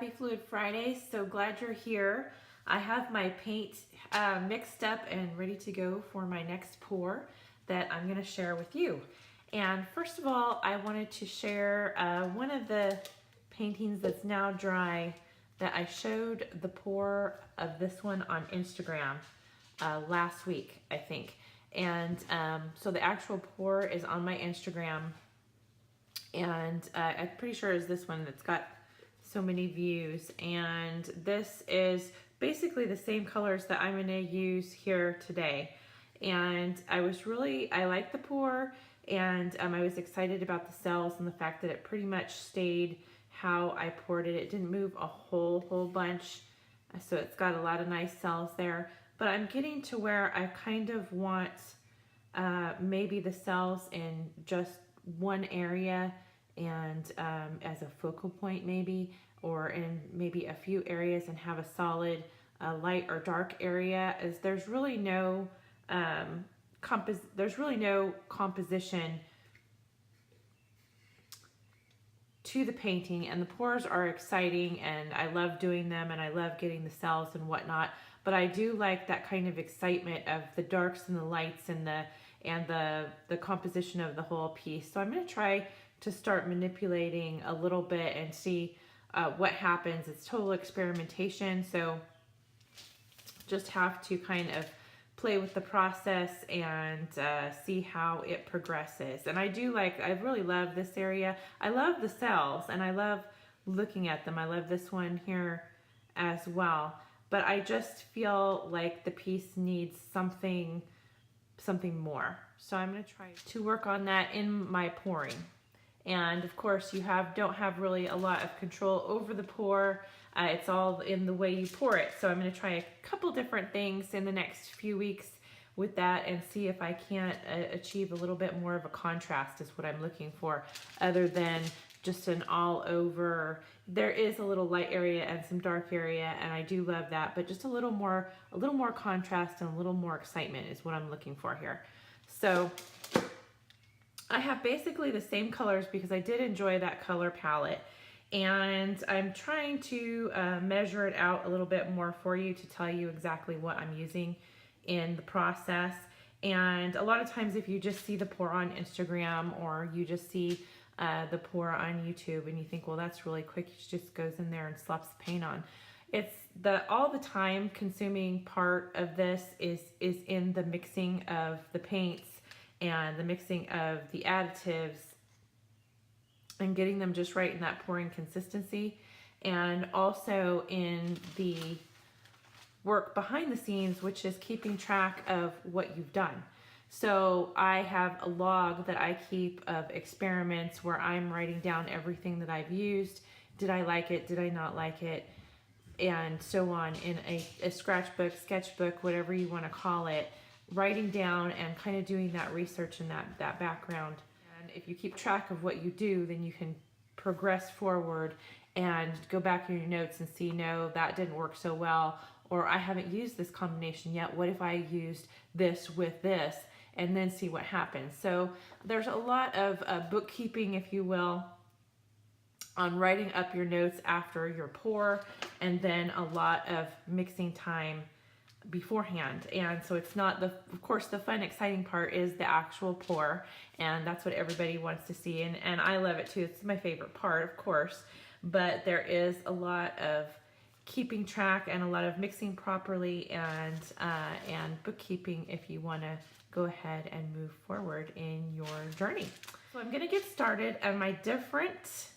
Happy Fluid Friday. So glad you're here. I have my paint mixed up and ready to go for my next pour that I'm going to share with you. And first of all, I wanted to share one of the paintings that's now dry that I showed the pour of this one on Instagram last week, I think. And so the actual pour is on my Instagram, and I'm pretty sure it's this one that's got so many views. And this is basically the same colors that I'm going to use here today. And I like the pour, and I was excited about the cells and the fact that it pretty much stayed how I poured it. It didn't move a whole bunch, so it's got a lot of nice cells there. But I'm getting to where I kind of want maybe the cells in just one area and as a focal point maybe, or in maybe a few areas, and have a solid light or dark area, as there's really no composition to the painting. And the pours are exciting, and I love doing them, and I love getting the cells and whatnot, but I do like that kind of excitement of the darks and the lights and the composition of the whole piece. So I'm going to try to start manipulating a little bit and see what happens. It's total experimentation, so just have to kind of play with the process and see how it progresses. And I really love this area. I love the cells, and I love looking at them. I love this one here as well. But I just feel like the piece needs something more. So I'm going to try to work on that in my pouring. And of course, you don't have really a lot of control over the pour. It's all in the way you pour it. So I'm going to try a couple different things in the next few weeks with that, and see if I can't achieve a little bit more of a contrast is what I'm looking for, other than just an all over. There is a little light area and some dark area, and I do love that, but just a little more contrast and a little more excitement is what I'm looking for here. So I have basically the same colors because I did enjoy that color palette, and I'm trying to measure it out a little bit more for you to tell you exactly what I'm using in the process. And a lot of times, if you just see the pour on Instagram, or you just see the pour on YouTube, and you think, well, that's really quick, he just goes in there and slaps the paint on. It's all the time consuming part of this is in the mixing of the paints and the mixing of the additives and getting them just right in that pouring consistency, and also in the work behind the scenes, which is keeping track of what you've done. So I have a log that I keep of experiments where I'm writing down everything that I've used. Did I like it? Did I not like it? And so on, in a scratchbook, sketchbook, whatever you want to call it, writing down and kind of doing that research and that background. And if you keep track of what you do, then you can progress forward and go back in your notes and see, no, that didn't work so well, or I haven't used this combination yet. What if I used this with this? And then see what happens. So there's a lot of bookkeeping, if you will, on writing up your notes after your pour, and then a lot of mixing time beforehand. And so it's not of course, the fun, exciting part is the actual pour, and that's what everybody wants to see. And I love it too. It's my favorite part, of course, but there is a lot of keeping track and a lot of mixing properly and bookkeeping if you want to go ahead and move forward in your journey. So I'm going to get started on my difference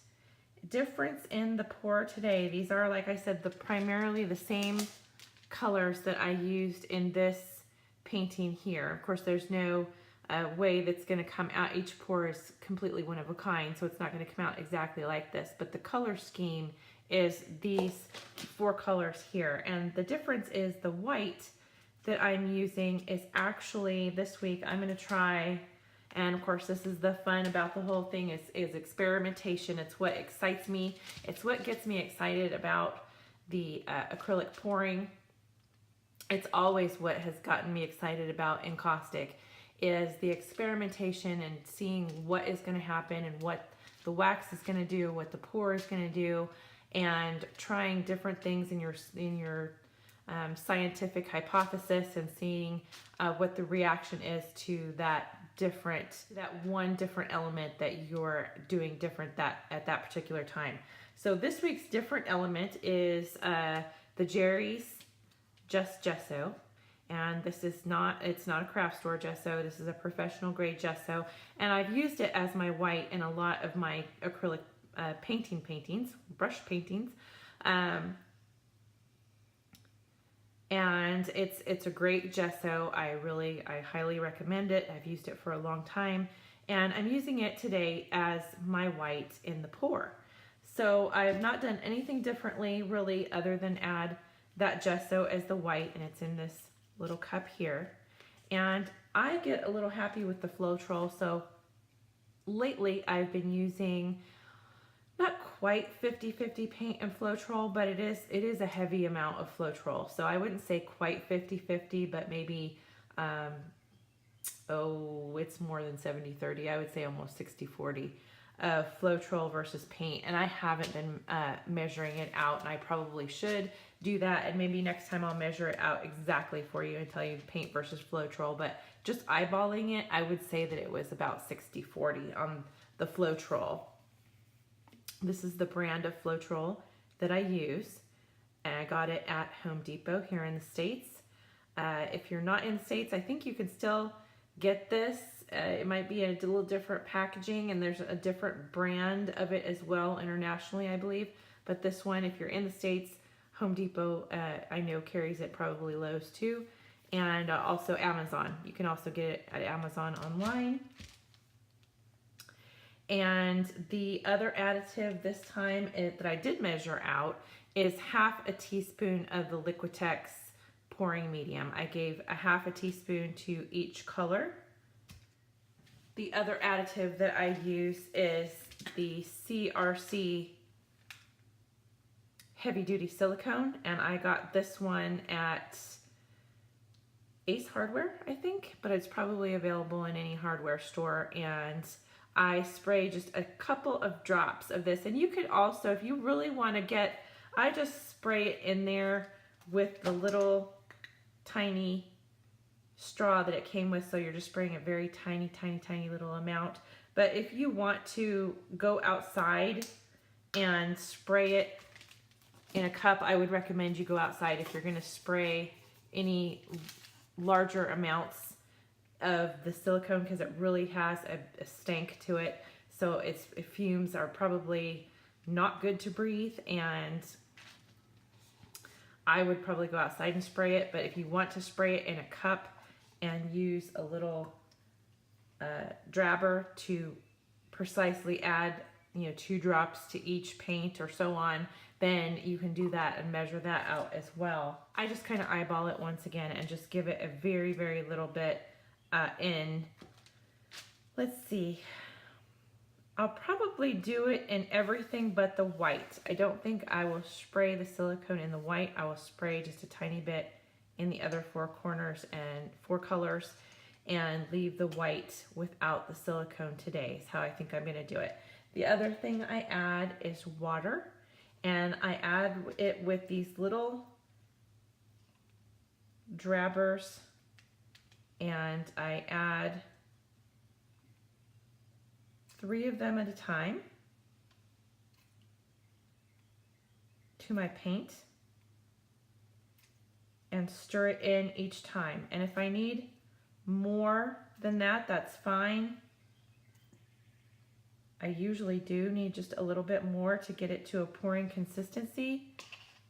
in the pour today. These are, like I said, primarily the same colors that I used in this painting here. Of course, there's no way that's going to come out. Each pour is completely one of a kind, so it's not going to come out exactly like this, but the color scheme is these 4 colors here. And the difference is the white that I'm using is actually, this week I'm going to try, and of course this is the fun about the whole thing, is experimentation. It's what excites me. It's what gets me excited about the acrylic pouring. It's always what has gotten me excited about encaustic, is the experimentation and seeing what is going to happen and what the wax is going to do, what the pour is going to do, and trying different things in your scientific hypothesis and seeing what the reaction is to that one different element that you're doing different at that particular time. So this week's different element is the Jerry's Just Gesso. And this is it's not a craft store gesso. This is a professional grade gesso. And I've used it as my white in a lot of my acrylic brush paintings. And it's a great gesso. I highly recommend it. I've used it for a long time. And I'm using it today as my white in the pour. So I have not done anything differently really other than add that gesso as the white, and it's in this little cup here. And I get a little happy with the Floetrol. So lately I've been using not quite 50-50 paint and Floetrol, but it is a heavy amount of Floetrol. So I wouldn't say quite 50-50, but maybe it's more than 70-30. I would say almost 60-40 of Floetrol versus paint. And I haven't been measuring it out, and I probably should do that. And maybe next time I'll measure it out exactly for you and tell you paint versus Floetrol. But just eyeballing it, I would say that it was about 60-40 on the Floetrol. This is the brand of Floetrol that I use, and I got it at Home Depot here in the States. If you're not in the States, I think you can still get this. It might be a little different packaging, and there's a different brand of it as well internationally, I believe. But this one, if you're in the States, Home Depot, I know carries it, probably Lowe's too, and also Amazon. You can also get it at Amazon online. And the other additive this time that I did measure out is 1/2 teaspoon of the Liquitex pouring medium. I gave 1/2 teaspoon to each color. The other additive that I use is the CRC heavy duty silicone, and I got this one at Ace Hardware, I think, but it's probably available in any hardware store. And I spray just a couple of drops of this, and you could also, if you really want to get, I just spray it in there with the little tiny straw that it came with, so you're just spraying a very tiny little amount. But if you want to go outside and spray it in a cup, I would recommend you go outside if you're going to spray any larger amounts of the silicone, because it really has a stank to it. So its fumes are probably not good to breathe, and I would probably go outside and spray it. But if you want to spray it in a cup and use a little drabber to precisely add 2 drops to each paint or so on, then you can do that and measure that out as well. I just kind of eyeball it once again and just give it a very little bit in. Let's see, I'll probably do it in everything but the white. I don't think I will spray the silicone in the white. I will spray just a tiny bit in the other 4 corners and 4 colors, and leave the white without the silicone today is how I think I'm going to do it. The other thing I add is water, and I add it with these little drabbers, and I add 3 of them at a time to my paint and stir it in each time. And if I need more than that, that's fine. I usually do need just a little bit more to get it to a pouring consistency,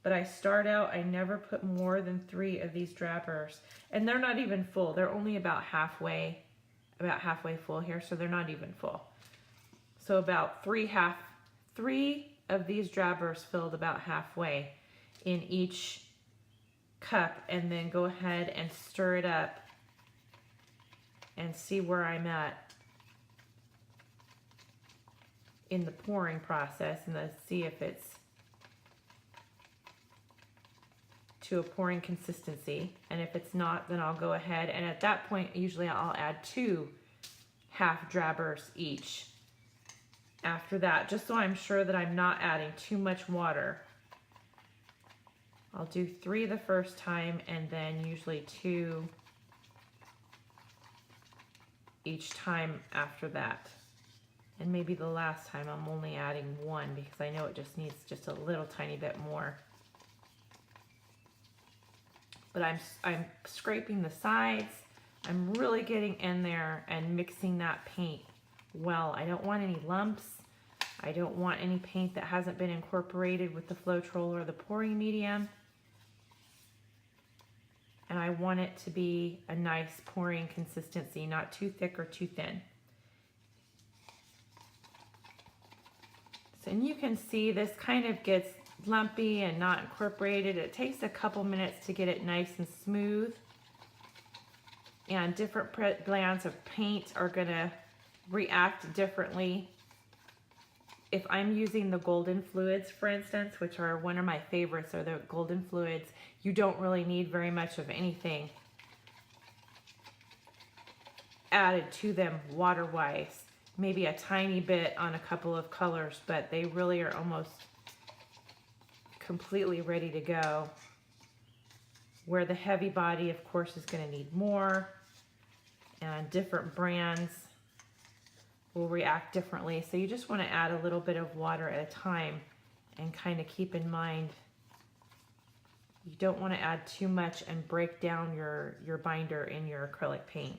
but I start out, I never put more than 3 of these drabbers, and they're not even full. They're only about halfway full here, so they're not even full. So about 3 of these drabbers filled about halfway in each cup, and then go ahead and stir it up and see where I'm at in the pouring process, and let's see if it's to a pouring consistency. And if it's not, then I'll go ahead, and at that point usually I'll add 2 half drabbers each after that, just so I'm sure that I'm not adding too much water. I'll do 3 the first time and then usually 2 each time after that. And maybe the last time I'm only adding 1 because I know it just needs just a little tiny bit more. But I'm scraping the sides. I'm really getting in there and mixing that paint well. I don't want any lumps. I don't want any paint that hasn't been incorporated with the Floetrol or the pouring medium. And I want it to be a nice pouring consistency, not too thick or too thin. So, and you can see this kind of gets lumpy and not incorporated. It takes a couple minutes to get it nice and smooth. And different brands of paint are gonna react differently. If I'm using the golden fluids, for instance, which are one of my favorites, are the golden fluids, you don't really need very much of anything added to them water-wise. Maybe a tiny bit on a couple of colors, but they really are almost completely ready to go. Where the heavy body, of course, is going to need more, and different brands will react differently. So you just want to add a little bit of water at a time and kind of keep in mind you don't want to add too much and break down your binder in your acrylic paint.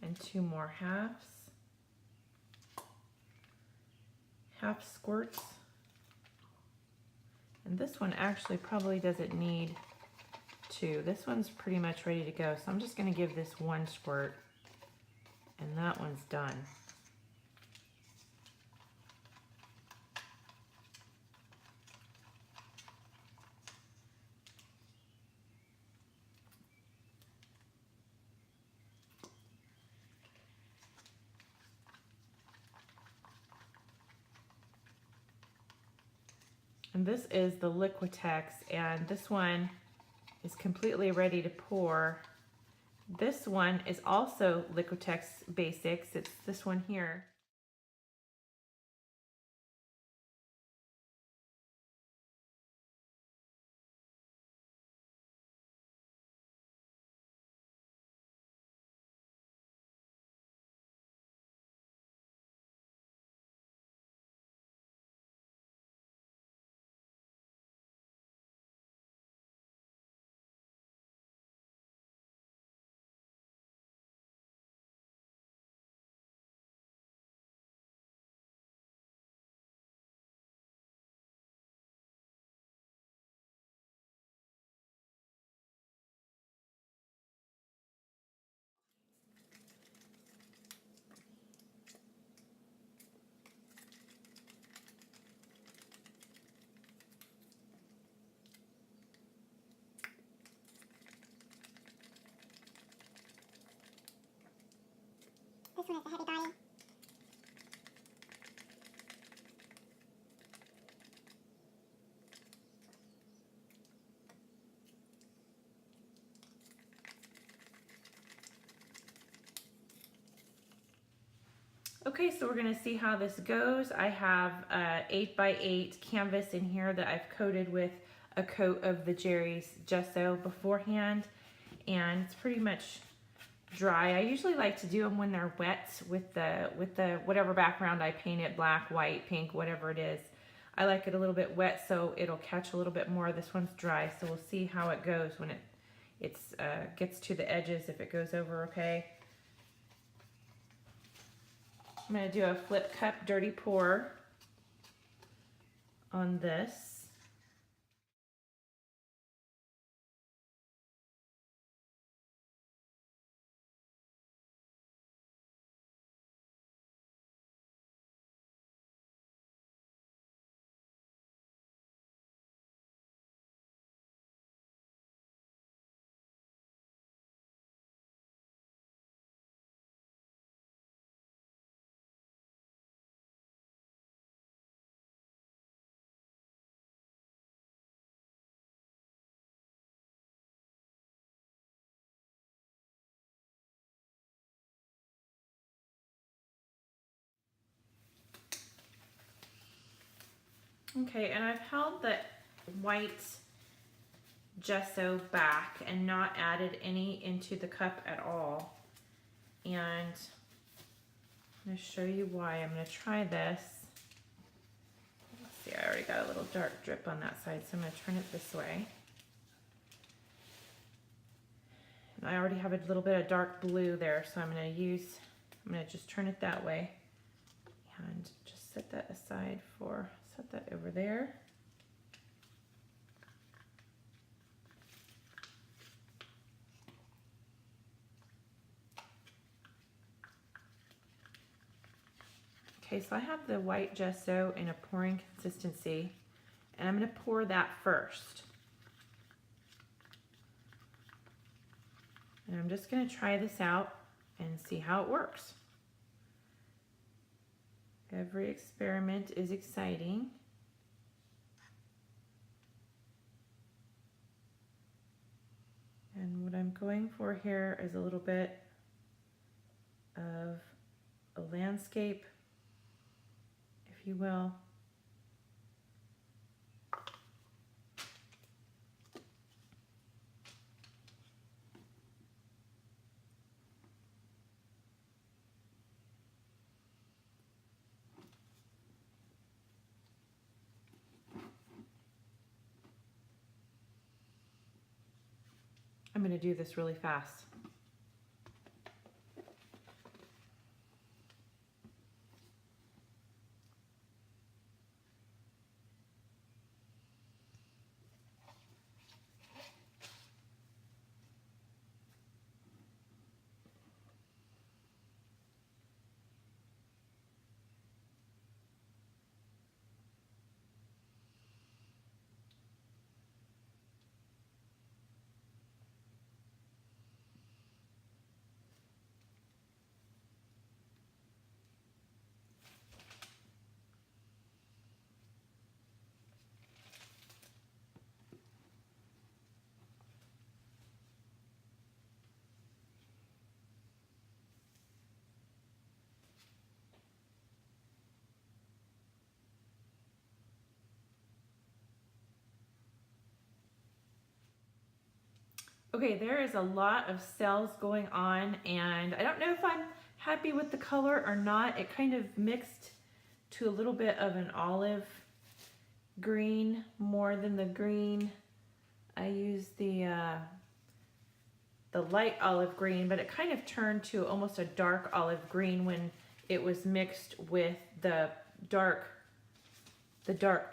And 2 more half squirts. And this one actually probably doesn't need 2. This one's pretty much ready to go. So I'm just going to give this 1 squirt and that one's done. And this is the Liquitex, and this one is completely ready to pour. This one is also Liquitex Basics. It's this one here. This one is the heavy body. Okay, so we're going to see how this goes. I have 8x8 canvas in here that I've coated with a coat of the Jerry's gesso beforehand, and it's pretty much dry. I usually like to do them when they're wet with the whatever background I paint it, black, white, pink, whatever it is. I like it a little bit wet so it'll catch a little bit more. This one's dry, so we'll see how it goes when it gets to the edges, if it goes over okay. I'm going to do a flip cup dirty pour on this. Okay, and I've held the white gesso back and not added any into the cup at all. And I'm going to show you why. I'm going to try this. Let's see, I already got a little dark drip on that side, so I'm going to turn it this way. And I already have a little bit of dark blue there, so I'm going to just turn it that way. And just set that aside set that over there. Okay, so I have the white gesso in a pouring consistency, and I'm going to pour that first. And I'm just going to try this out and see how it works. Every experiment is exciting. And what I'm going for here is a little bit of a landscape, if you will. I'm going to do this really fast. Okay, there is a lot of cells going on, and I don't know if I'm happy with the color or not. It kind of mixed to a little bit of an olive green more than the green. I used the light olive green, but it kind of turned to almost a dark olive green when it was mixed with the dark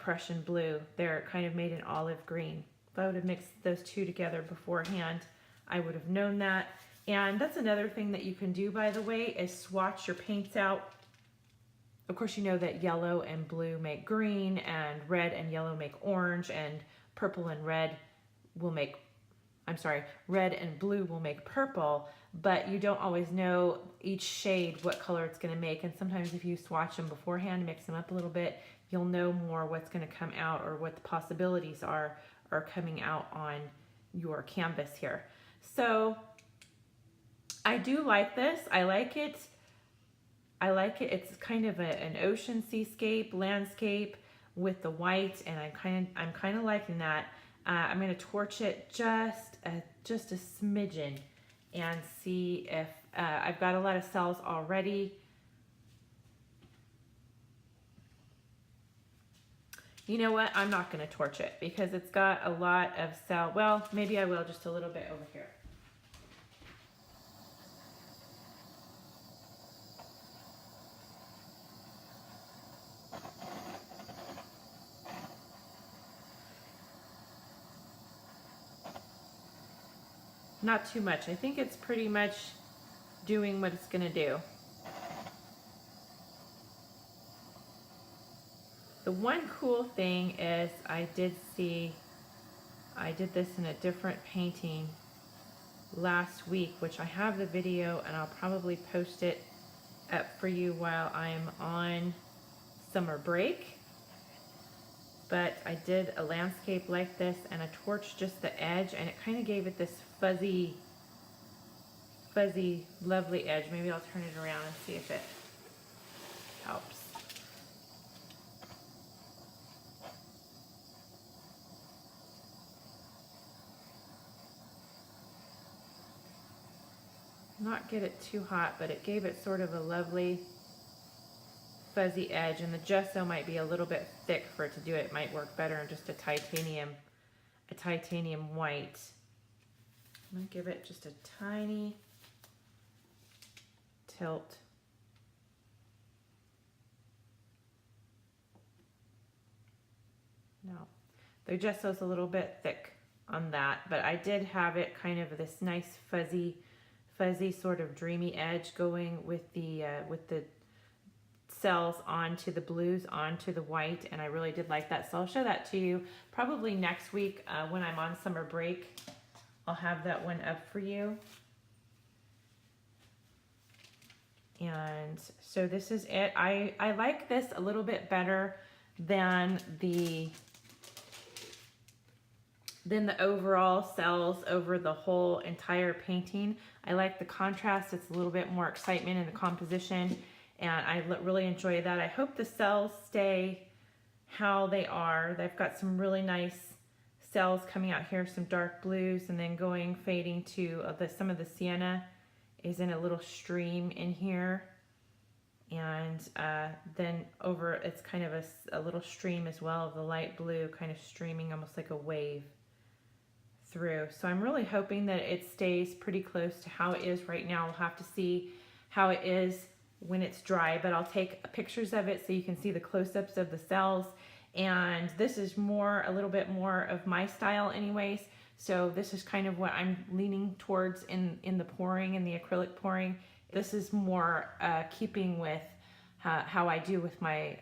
Prussian blue. There, it kind of made an olive green. If I would have mixed those two together beforehand, I would have known that. And that's another thing that you can do, by the way, is swatch your paints out. Of course, you know that yellow and blue make green, and red and yellow make orange, and purple and red will make, red and blue will make purple, but you don't always know each shade what color it's going to make. And sometimes if you swatch them beforehand, mix them up a little bit, you'll know more what's going to come out, or what the possibilities are coming out on your canvas here. So I do like this. I like it. It's kind of a, an ocean seascape landscape with the white, and I'm kind of liking that. I'm going to torch it just a smidgen and see if I've got a lot of cells already. You know what? I'm not going to torch it because it's got a lot of cell. Well, maybe I will just a little bit over here. Not too much. I think it's pretty much doing what it's going to do. The one cool thing is I did this in a different painting last week, which I have the video, and I'll probably post it up for you while I'm on summer break. But I did a landscape like this, and I torched just the edge, and it kind of gave it this fuzzy, lovely edge. Maybe I'll turn it around and see if it helps. not get it too hot, but it gave it sort of a lovely fuzzy edge, and the gesso might be a little bit thick for it to do it. It might work better in just a titanium white. I'm gonna give it just a tiny tilt. No, the gesso's a little bit thick on that, but I did have it kind of this nice fuzzy sort of dreamy edge going with the cells onto the blues, onto the white, and I really did like that. So I'll show that to you probably next week when I'm on summer break. I'll have that one up for you. And so this is it. I like this a little bit better than the overall cells over the whole entire painting. I like the contrast. It's a little bit more excitement in the composition, and I really enjoy that. I hope the cells stay how they are. They've got some really nice cells coming out here, some dark blues, and then fading to some of the sienna is in a little stream in here, and then over it's kind of a little stream as well of the light blue kind of streaming almost like a wave through. So I'm really hoping that it stays pretty close to how it is right now. We'll have to see how it is when it's dry, but I'll take pictures of it so you can see the close-ups of the cells. And this is a little bit more of my style anyways. So this is kind of what I'm leaning towards in the pouring, in the acrylic pouring. This is more keeping with how I do with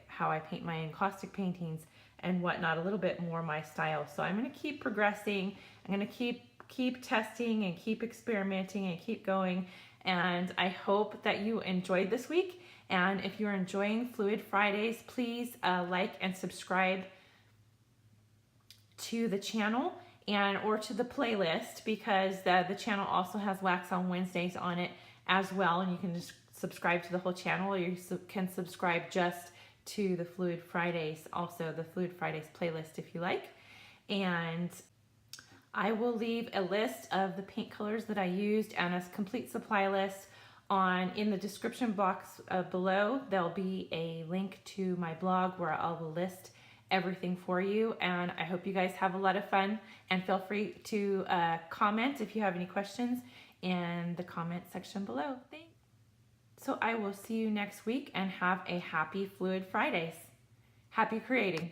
how I paint my encaustic paintings and whatnot, a little bit more my style. So I'm going to keep progressing. I'm going to keep testing and keep experimenting and keep going. And I hope that you enjoyed this week. And if you're enjoying Fluid Fridays, please like and subscribe to the channel or to the playlist, because the channel also has Wax on Wednesdays on it as well. And you can just subscribe to the whole channel, or you can subscribe just to the Fluid Fridays, also the Fluid Fridays playlist if you like. And I will leave a list of the paint colors that I used and a complete supply list in the description box below. There'll be a link to my blog where I will list everything for you, and I hope you guys have a lot of fun, and feel free to comment if you have any questions in the comment section below. Thanks. So I will see you next week, and have a happy Fluid Fridays. Happy creating.